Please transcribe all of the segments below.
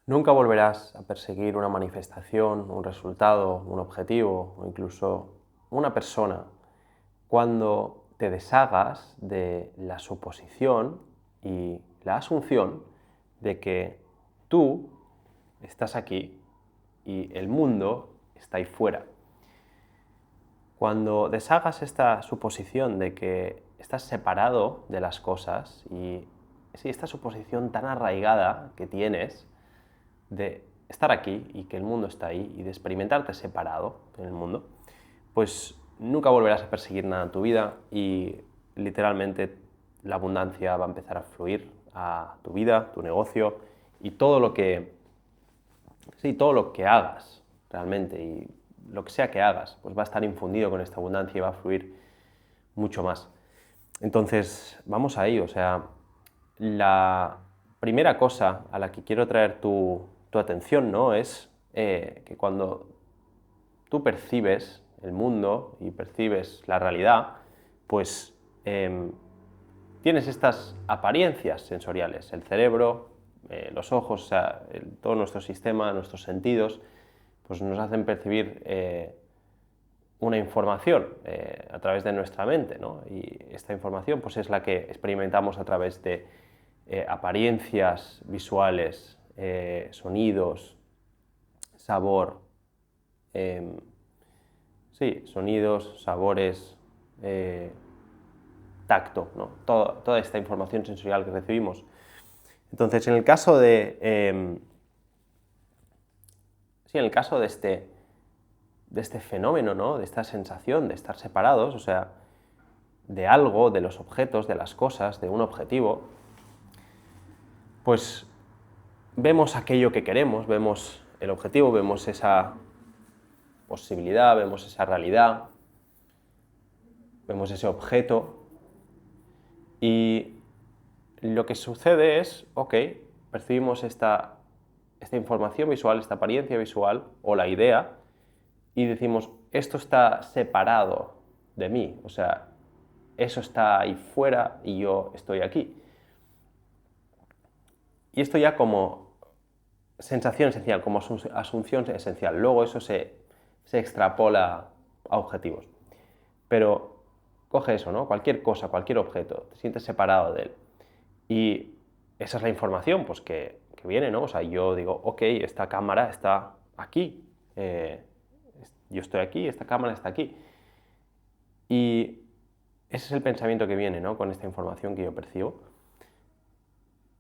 Nunca volverás a perseguir una manifestación, un resultado, un objetivo o incluso una persona cuando te deshagas de la suposición y la asunción de que tú estás aquí y el mundo está ahí fuera. Cuando deshagas esta suposición de que estás separado de las cosas y sí, esta suposición tan arraigada que tienes de estar aquí y que el mundo está ahí y de experimentarte separado en el mundo, pues nunca volverás a perseguir nada en tu vida y literalmente la abundancia va a empezar a fluir a tu vida, tu negocio y todo lo que hagas realmente y lo que sea que hagas, pues va a estar infundido con esta abundancia y va a fluir mucho más. Entonces, vamos ahí, o sea, la primera cosa a la que quiero traer tu atención, ¿no? Es que cuando tú percibes el mundo y percibes la realidad, pues tienes estas apariencias sensoriales, el cerebro, los ojos, o sea, todo nuestro sistema, nuestros sentidos, pues nos hacen percibir una información a través de nuestra mente, ¿no? Y esta información pues, es la que experimentamos a través de apariencias visuales, sonidos, sabor, sí, sonidos, sabores, tacto, ¿no? Toda esta información sensorial que recibimos. Entonces, en el caso de este fenómeno, ¿no? De esta sensación de estar separados, o sea, de algo, de los objetos, de las cosas, de un objetivo, pues vemos aquello que queremos, vemos el objetivo, vemos esa posibilidad, vemos esa realidad, vemos ese objeto y lo que sucede es, ok, percibimos esta información visual, esta apariencia visual o la idea y decimos, esto está separado de mí, o sea, eso está ahí fuera y yo estoy aquí. Y esto ya como sensación esencial, como asunción esencial. Luego eso se extrapola a objetivos. Pero coge eso, ¿no? Cualquier cosa, cualquier objeto, te sientes separado de él. Y esa es la información pues, que viene, ¿no? O sea, yo digo, ok, esta cámara está aquí, yo estoy aquí, esta cámara está aquí. Y ese es el pensamiento que viene, ¿no? Con esta información que yo percibo.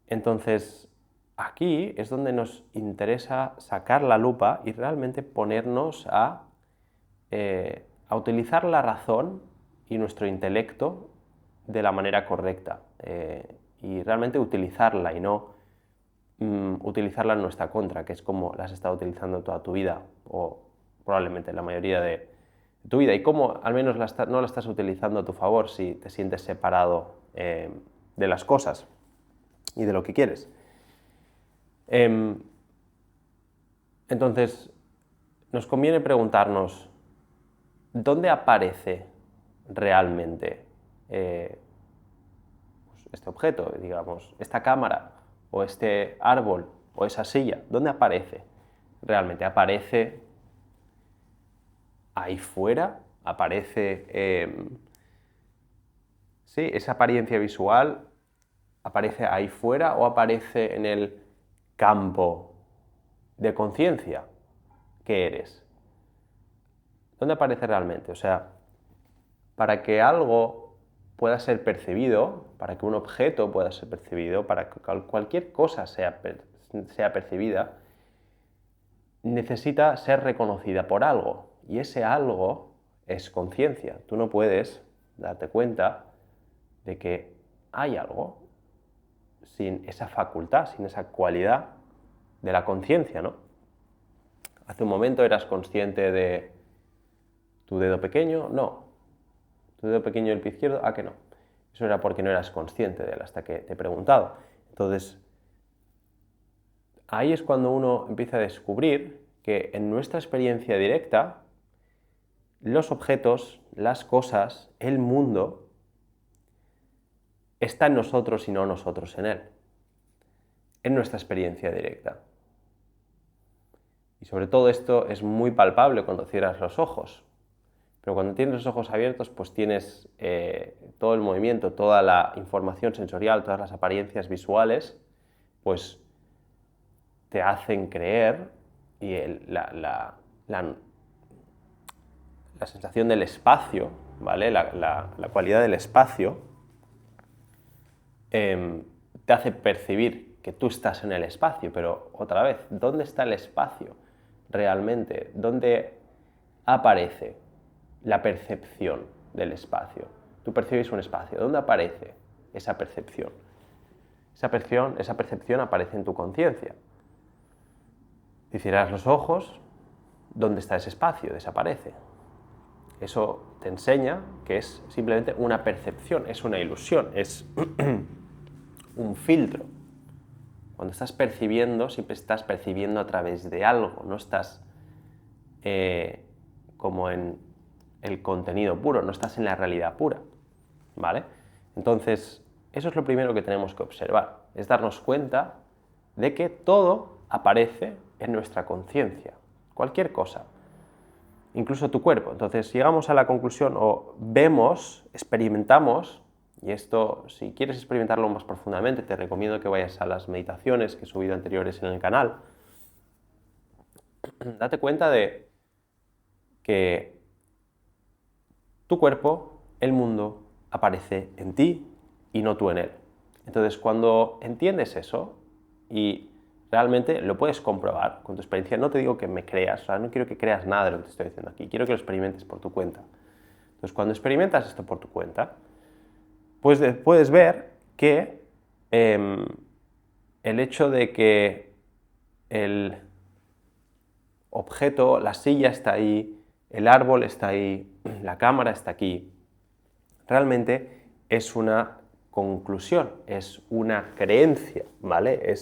Entonces, aquí es donde nos interesa sacar la lupa y realmente ponernos a utilizar la razón y nuestro intelecto de la manera correcta y realmente utilizarla y no utilizarla en nuestra contra, que es como la has estado utilizando toda tu vida o probablemente la mayoría de tu vida y cómo al menos no la estás utilizando a tu favor si te sientes separado de las cosas y de lo que quieres. Entonces, nos conviene preguntarnos, ¿dónde aparece realmente este objeto, digamos, esta cámara o este árbol o esa silla? ¿Dónde aparece realmente? ¿Aparece ahí fuera? ¿Aparece, sí, esa apariencia visual aparece ahí fuera o aparece en el campo de conciencia que eres? ¿Dónde aparece realmente? O sea, para que algo pueda ser percibido, para que un objeto pueda ser percibido, para que cualquier cosa sea percibida, necesita ser reconocida por algo. Y ese algo es conciencia. Tú no puedes darte cuenta de que hay algo sin esa facultad, sin esa cualidad de la conciencia, ¿no? Hace un momento eras consciente de tu dedo pequeño, no. Tu dedo pequeño del pie izquierdo, ¿a que no? Eso era porque no eras consciente de él hasta que te he preguntado. Entonces, ahí es cuando uno empieza a descubrir que en nuestra experiencia directa, los objetos, las cosas, el mundo, está en nosotros y no nosotros en él. En nuestra experiencia directa. Y sobre todo esto es muy palpable cuando cierras los ojos. Pero cuando tienes los ojos abiertos, pues tienes todo el movimiento, toda la información sensorial, todas las apariencias visuales, pues te hacen creer y la sensación del espacio, ¿vale? La cualidad del espacio te hace percibir que tú estás en el espacio, pero otra vez, ¿dónde está el espacio realmente? ¿Dónde aparece la percepción del espacio? Tú percibes un espacio, ¿dónde aparece esa percepción? Esa percepción aparece en tu conciencia. Si cierras los ojos, ¿dónde está ese espacio? Desaparece. Eso te enseña que es simplemente una percepción, es una ilusión, es un filtro. Cuando estás percibiendo, siempre estás percibiendo a través de algo, no estás como en el contenido puro, no estás en la realidad pura, ¿vale? Entonces, eso es lo primero que tenemos que observar, es darnos cuenta de que todo aparece en nuestra conciencia, cualquier cosa, incluso tu cuerpo. Entonces, llegamos a la conclusión o vemos, experimentamos, y esto, si quieres experimentarlo más profundamente, te recomiendo que vayas a las meditaciones que he subido anteriores en el canal. Date cuenta de que tu cuerpo, el mundo, aparece en ti y no tú en él. Entonces, cuando entiendes eso y realmente lo puedes comprobar con tu experiencia, no te digo que me creas, o sea, no quiero que creas nada de lo que te estoy diciendo aquí, quiero que lo experimentes por tu cuenta. Entonces, cuando experimentas esto por tu cuenta, pues puedes ver que el hecho de que el objeto, la silla está ahí, el árbol está ahí, la cámara está aquí, realmente es una conclusión, es una creencia, ¿vale?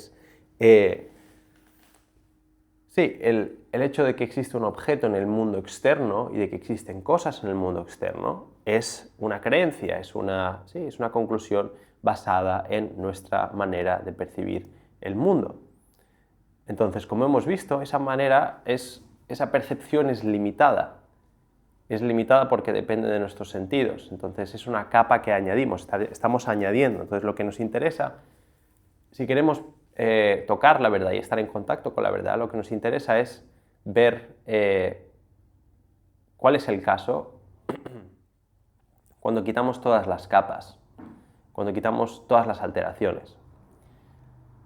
Sí, el hecho de que existe un objeto en el mundo externo y de que existen cosas en el mundo externo es una creencia, es una conclusión basada en nuestra manera de percibir el mundo. Entonces, como hemos visto, esa percepción es limitada. Es limitada porque depende de nuestros sentidos. Entonces, es una capa que añadimos, estamos añadiendo. Entonces, lo que nos interesa, si queremos tocar la verdad y estar en contacto con la verdad, lo que nos interesa es ver cuál es el caso cuando quitamos todas las capas, cuando quitamos todas las alteraciones.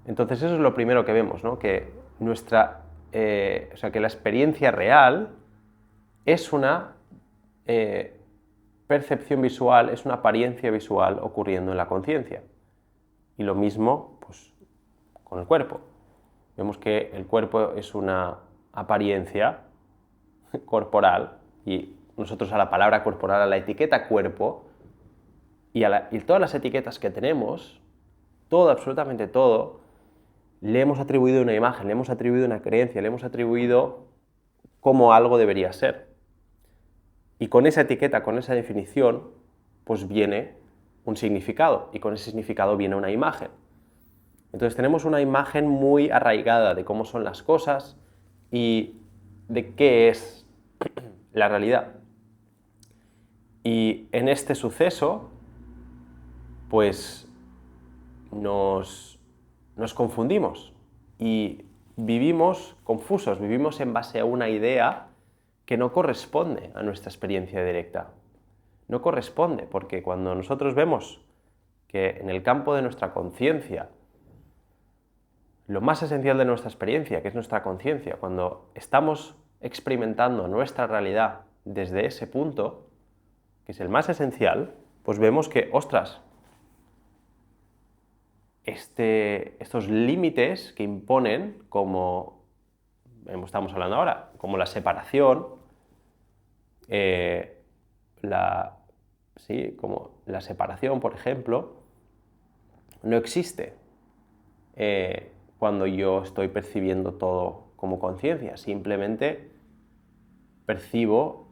Entonces eso es lo primero que vemos, ¿no? Que que la experiencia real es una percepción visual, es una apariencia visual ocurriendo en la conciencia. Y lo mismo, pues, con el cuerpo. Vemos que el cuerpo es una apariencia corporal y nosotros a la palabra corporal, a la etiqueta cuerpo y todas las etiquetas que tenemos, todo, absolutamente todo, le hemos atribuido una imagen, le hemos atribuido una creencia, le hemos atribuido cómo algo debería ser. Y con esa etiqueta, con esa definición, pues viene un significado y con ese significado viene una imagen. Entonces tenemos una imagen muy arraigada de cómo son las cosas y de qué es la realidad. Y en este suceso, pues nos confundimos y vivimos confusos, vivimos en base a una idea que no corresponde a nuestra experiencia directa. No corresponde, porque cuando nosotros vemos que en el campo de nuestra conciencia, lo más esencial de nuestra experiencia, que es nuestra conciencia, cuando estamos experimentando nuestra realidad desde ese punto, que es el más esencial, pues vemos que, ostras, estos límites que imponen, como estamos hablando ahora, como la separación, como la separación, por ejemplo, no existe cuando yo estoy percibiendo todo como conciencia, simplemente percibo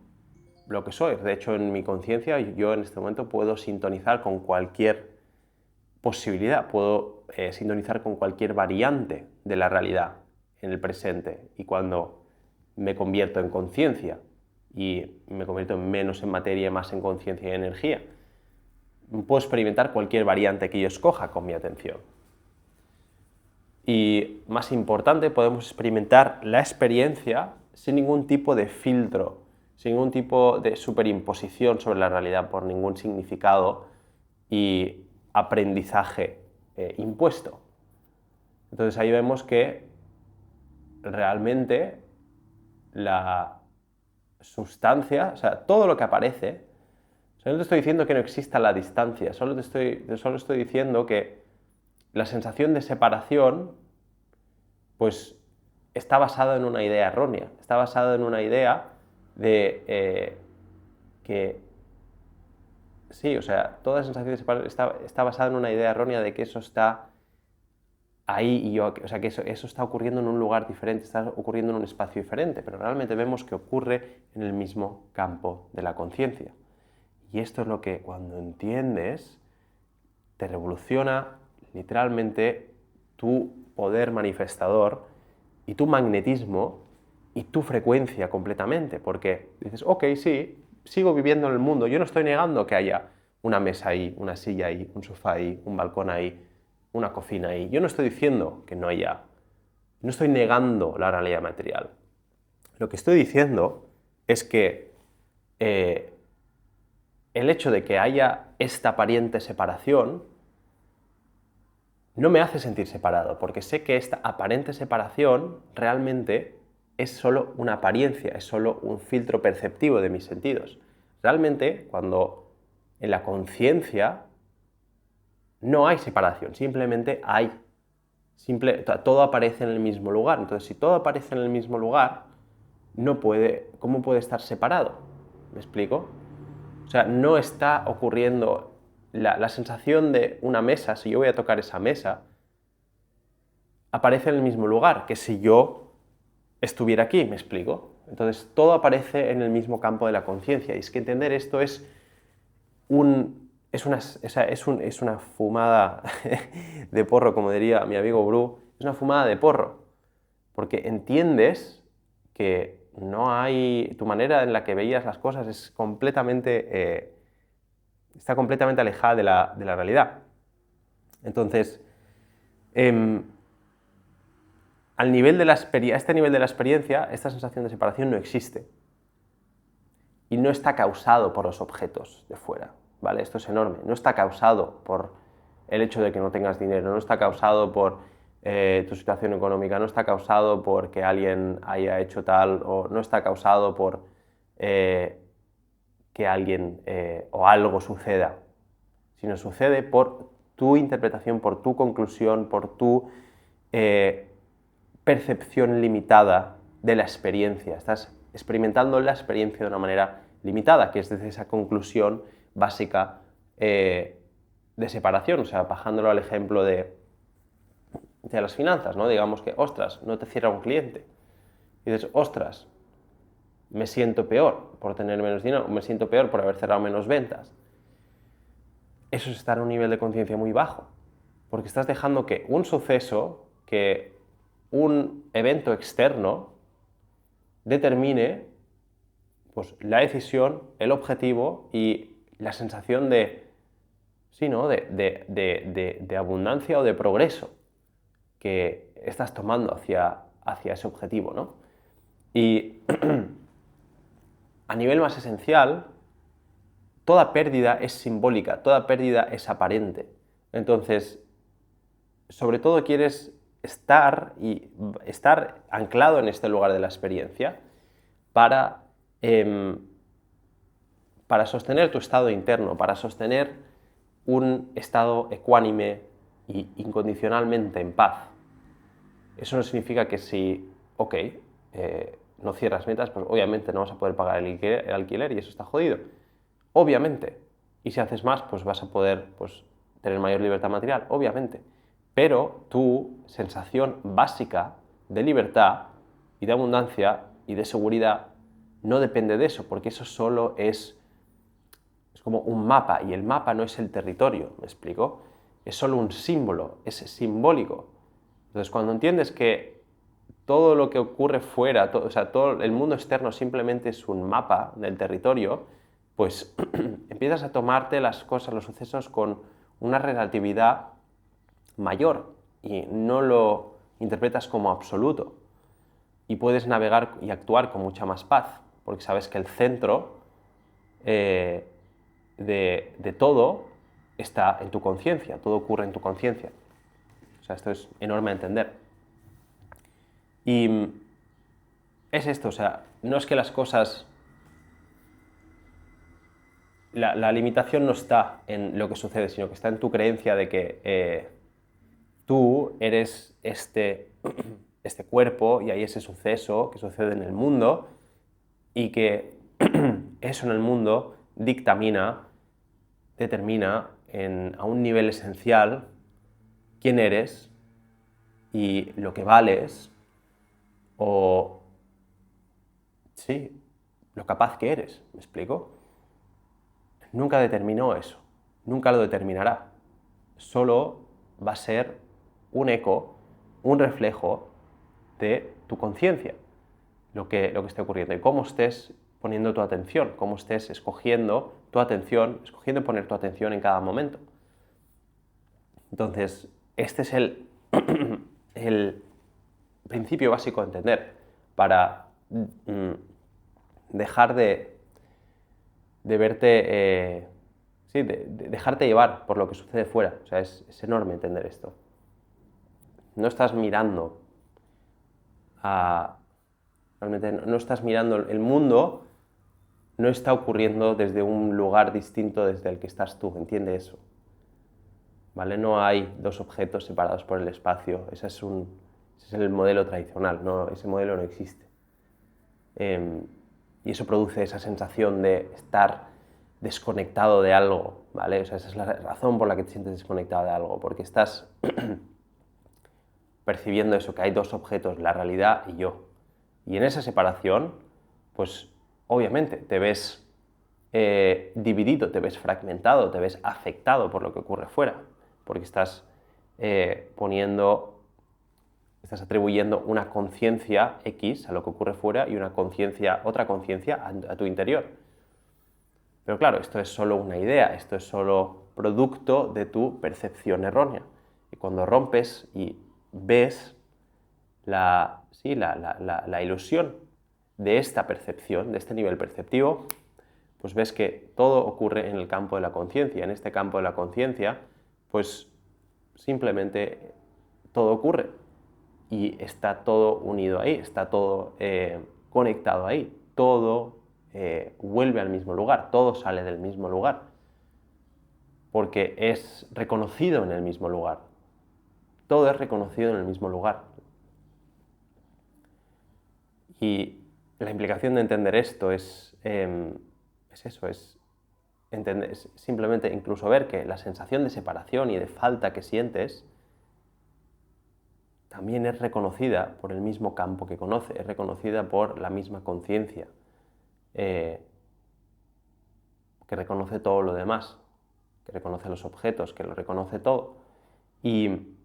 lo que soy. De hecho, en mi conciencia yo en este momento puedo sintonizar con cualquier posibilidad, puedo sintonizar con cualquier variante de la realidad en el presente. Y cuando me convierto en conciencia y me convierto menos en materia y más en conciencia y energía. Puedo experimentar cualquier variante que yo escoja con mi atención. Y más importante, podemos experimentar la experiencia sin ningún tipo de filtro, sin ningún tipo de superimposición sobre la realidad por ningún significado y aprendizaje impuesto. Entonces ahí vemos que realmente la sustancia, o sea, todo lo que aparece, o sea, no te estoy diciendo que no exista la distancia, solo estoy diciendo que la sensación de separación, pues, está basada en una idea errónea, está basada en una idea de que, sí, o sea, toda sensación de separación está basada en una idea errónea de que eso está ahí y yo, o sea, que eso está ocurriendo en un lugar diferente, está ocurriendo en un espacio diferente, pero realmente vemos que ocurre en el mismo campo de la conciencia. Y esto es lo que, cuando entiendes, te revoluciona literalmente tu poder manifestador y tu magnetismo y tu frecuencia completamente, porque dices, ok, sí, sigo viviendo en el mundo, yo no estoy negando que haya una mesa ahí, una silla ahí, un sofá ahí, un balcón ahí, una cocina ahí. Yo no estoy diciendo que no haya, no estoy negando la realidad material. Lo que estoy diciendo es que el hecho de que haya esta aparente separación no me hace sentir separado, porque sé que esta aparente separación realmente es solo una apariencia, es solo un filtro perceptivo de mis sentidos. Realmente, cuando en la conciencia no hay separación, simplemente hay. Todo aparece en el mismo lugar. Entonces, si todo aparece en el mismo lugar, ¿cómo puede estar separado? ¿Me explico? O sea, no está ocurriendo la sensación de una mesa, si yo voy a tocar esa mesa, aparece en el mismo lugar que si yo estuviera aquí, ¿me explico? Entonces, todo aparece en el mismo campo de la conciencia. Y es que entender esto es una fumada de porro, como diría mi amigo Bru, es una fumada de porro, porque entiendes que no hay, tu manera en la que veías las cosas es está completamente alejada de la realidad. Entonces, a este nivel de la experiencia, esta sensación de separación no existe y no está causado por los objetos de fuera. ¿Vale? Esto es enorme. No está causado por el hecho de que no tengas dinero, no está causado por tu situación económica, no está causado por que alguien haya hecho tal, o no está causado por que alguien o algo suceda, sino sucede por tu interpretación, por tu conclusión, por tu percepción limitada de la experiencia. Estás experimentando la experiencia de una manera limitada, que es desde esa conclusión básica de separación, o sea, bajándolo al ejemplo de las finanzas, ¿no? Digamos que, ostras, no te cierra un cliente. Y dices, ostras, me siento peor por tener menos dinero, me siento peor por haber cerrado menos ventas. Eso es estar a un nivel de conciencia muy bajo, porque estás dejando que un suceso, que un evento externo determine pues, la decisión, el objetivo y la sensación de, sí, ¿no? de abundancia o de progreso que estás tomando hacia ese objetivo, ¿no? Y a nivel más esencial, toda pérdida es simbólica, toda pérdida es aparente. Entonces, sobre todo quieres estar anclado en este lugar de la experiencia para sostener tu estado interno, para sostener un estado ecuánime y incondicionalmente en paz. Eso no significa que si, no cierras metas, pues obviamente no vas a poder pagar el alquiler y eso está jodido. Obviamente. Y si haces más, pues vas a poder tener mayor libertad material, obviamente. Pero tu sensación básica de libertad y de abundancia y de seguridad no depende de eso, porque eso solo es como un mapa, y el mapa no es el territorio, ¿me explico? Es solo un símbolo, es simbólico. Entonces, cuando entiendes que todo lo que ocurre fuera, o sea, todo el mundo externo simplemente es un mapa del territorio, pues empiezas a tomarte las cosas, los sucesos con una relatividad mayor y no lo interpretas como absoluto. Y puedes navegar y actuar con mucha más paz, porque sabes que el centro de todo está en tu conciencia, todo ocurre en tu conciencia. O sea, esto es enorme a entender. Y es esto, o sea, no es que las cosas... La limitación no está en lo que sucede, sino que está en tu creencia de que tú eres este cuerpo y hay ese suceso que sucede en el mundo y que eso en el mundo determina a un nivel esencial quién eres y lo que vales o, sí, lo capaz que eres, ¿me explico? Nunca determinó eso, nunca lo determinará, solo va a ser un eco, un reflejo de tu conciencia, lo que esté ocurriendo y cómo estés poniendo tu atención, cómo estés escogiendo tu atención, escogiendo poner tu atención en cada momento. Entonces, este es el principio básico a entender para dejar de verte, sí, de dejarte llevar por lo que sucede fuera. O sea, es enorme entender esto. No estás mirando realmente no estás mirando el mundo, no está ocurriendo desde un lugar distinto desde el que estás tú, entiende eso. ¿Vale? No hay dos objetos separados por el espacio, ese es el modelo tradicional, no, ese modelo no existe. Y eso produce esa sensación de estar desconectado de algo, ¿vale? O sea, esa es la razón por la que te sientes desconectado de algo, porque estás percibiendo eso, que hay dos objetos, la realidad y yo. Y en esa separación, pues obviamente te ves dividido, te ves fragmentado, te ves afectado por lo que ocurre fuera, porque estás estás atribuyendo una conciencia X a lo que ocurre fuera y otra conciencia a tu interior. Pero claro, esto es solo una idea, esto es solo producto de tu percepción errónea. Y cuando rompes y ves la ilusión de esta percepción, de este nivel perceptivo, pues ves que todo ocurre en el campo de la conciencia. En este campo de la conciencia, pues simplemente todo ocurre y está todo unido ahí, está todo conectado ahí, todo vuelve al mismo lugar, todo sale del mismo lugar, porque es reconocido en el mismo lugar. Todo es reconocido en el mismo lugar. Y la implicación de entender esto es eso, es simplemente incluso ver que la sensación de separación y de falta que sientes también es reconocida por el mismo campo que conoce, es reconocida por la misma conciencia que reconoce todo lo demás, que reconoce los objetos, que lo reconoce todo. Y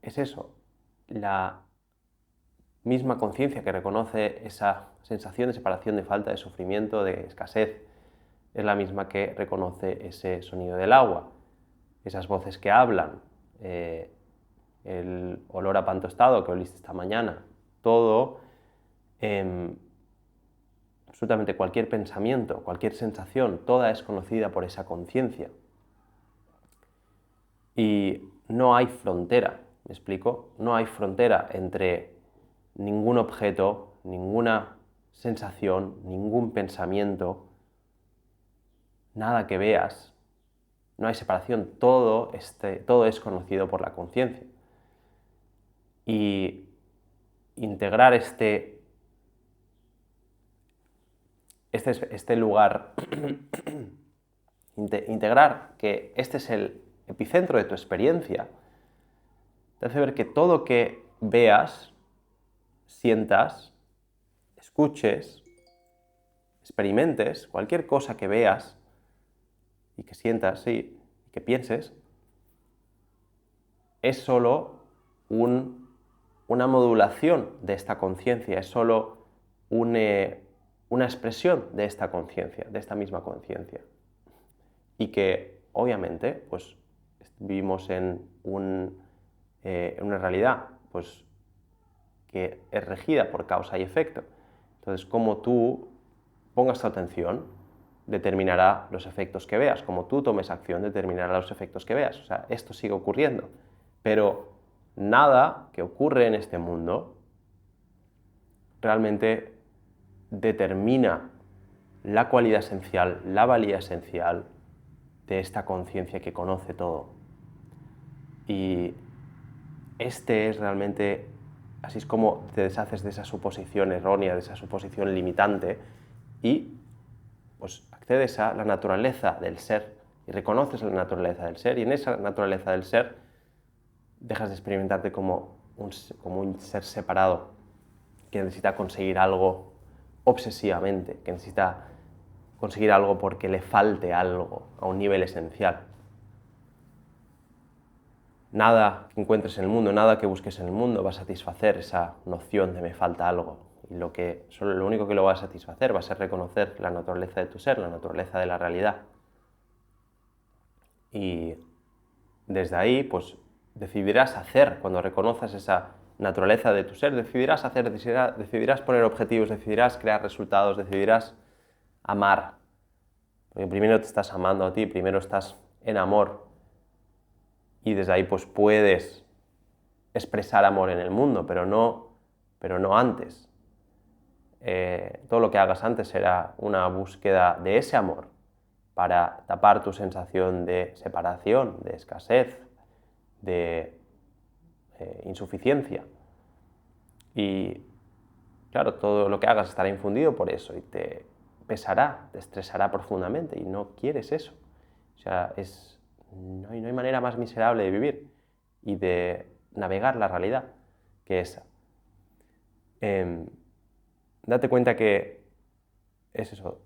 es eso, la misma conciencia que reconoce esa sensación de separación, de falta, de sufrimiento, de escasez, es la misma que reconoce ese sonido del agua, esas voces que hablan, el olor a pan tostado que oliste esta mañana, todo, absolutamente cualquier pensamiento, cualquier sensación, toda es conocida por esa conciencia. Y no hay frontera, ¿me explico? No hay frontera entre ningún objeto, ninguna sensación, ningún pensamiento, nada que veas. No hay separación, todo es conocido por la conciencia. Y integrar este lugar, integrar que este es el epicentro de tu experiencia, te hace ver que todo que veas, sientas, escuches, experimentes, cualquier cosa que veas y que sientas, sí, y que pienses, es solo un una modulación de esta conciencia, es solo una expresión de esta conciencia, de esta misma conciencia. Y que obviamente pues, vivimos en una realidad pues, que es regida por causa y efecto. Entonces, como tú pongas tu atención, determinará los efectos que veas. Como tú tomes acción, determinará los efectos que veas. O sea, esto sigue ocurriendo. Pero nada que ocurre en este mundo realmente determina la cualidad esencial, la valía esencial de esta conciencia que conoce todo. Y este es realmente, así es como te deshaces de esa suposición errónea, de esa suposición limitante y pues accedes a la naturaleza del ser y reconoces la naturaleza del ser y en esa naturaleza del ser dejas de experimentarte como un ser separado que necesita conseguir algo obsesivamente, que necesita conseguir algo porque le falte algo a un nivel esencial. Nada que encuentres en el mundo, nada que busques en el mundo va a satisfacer esa noción de me falta algo. Y lo único que lo va a satisfacer va a ser reconocer la naturaleza de tu ser, la naturaleza de la realidad. Y desde ahí, pues, decidirás hacer, cuando reconozcas esa naturaleza de tu ser, decidirás hacer, decidirás poner objetivos, decidirás crear resultados, decidirás amar. Porque primero te estás amando a ti, primero estás en amor. Y desde ahí pues puedes expresar amor en el mundo, pero no antes. Todo lo que hagas antes será una búsqueda de ese amor para tapar tu sensación de separación, de escasez, de insuficiencia. Y claro, todo lo que hagas estará infundido por eso y te pesará, te estresará profundamente y no quieres eso. O sea, no hay manera más miserable de vivir y de navegar la realidad que esa. Date cuenta que es eso,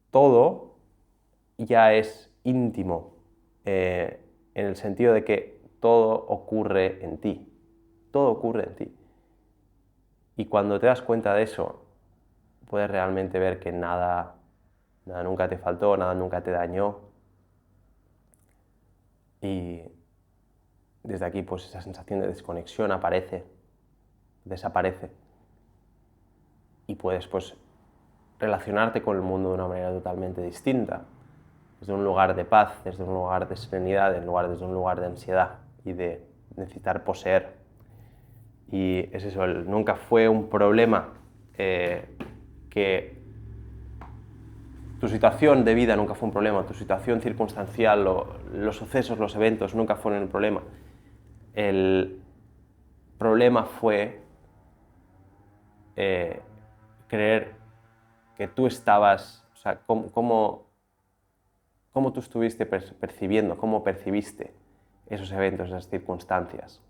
todo ya es íntimo, en el sentido de que todo ocurre en ti, todo ocurre en ti. Y cuando te das cuenta de eso, puedes realmente ver que nada nunca te faltó, nada nunca te dañó. Y desde aquí pues esa sensación de desconexión desaparece. Y puedes pues relacionarte con el mundo de una manera totalmente distinta, desde un lugar de paz, desde un lugar de serenidad, desde un lugar de ansiedad y de necesitar poseer. Y es eso, nunca fue un problema que tu situación de vida nunca fue un problema, tu situación circunstancial, los sucesos, los eventos nunca fueron el problema. El problema fue creer que tú estabas, o sea, cómo tú estuviste percibiendo, cómo percibiste esos eventos, esas circunstancias,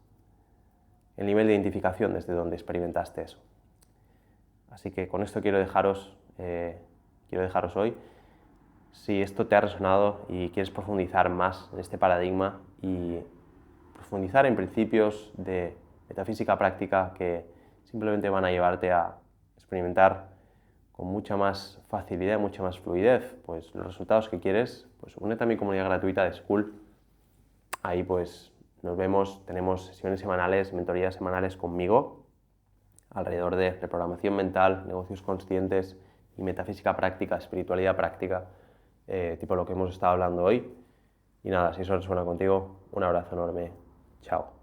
el nivel de identificación desde donde experimentaste eso. Así que con esto quiero dejaros hoy. Si esto te ha resonado y quieres profundizar más en este paradigma y profundizar en principios de metafísica práctica que simplemente van a llevarte a experimentar con mucha más facilidad, mucha más fluidez, pues los resultados que quieres, pues únete a mi comunidad gratuita de School. Ahí pues nos vemos, tenemos sesiones semanales, mentorías semanales conmigo, alrededor de reprogramación mental, negocios conscientes y metafísica práctica, espiritualidad práctica, tipo lo que hemos estado hablando hoy. Y nada, si eso resuena contigo, un abrazo enorme. Chao.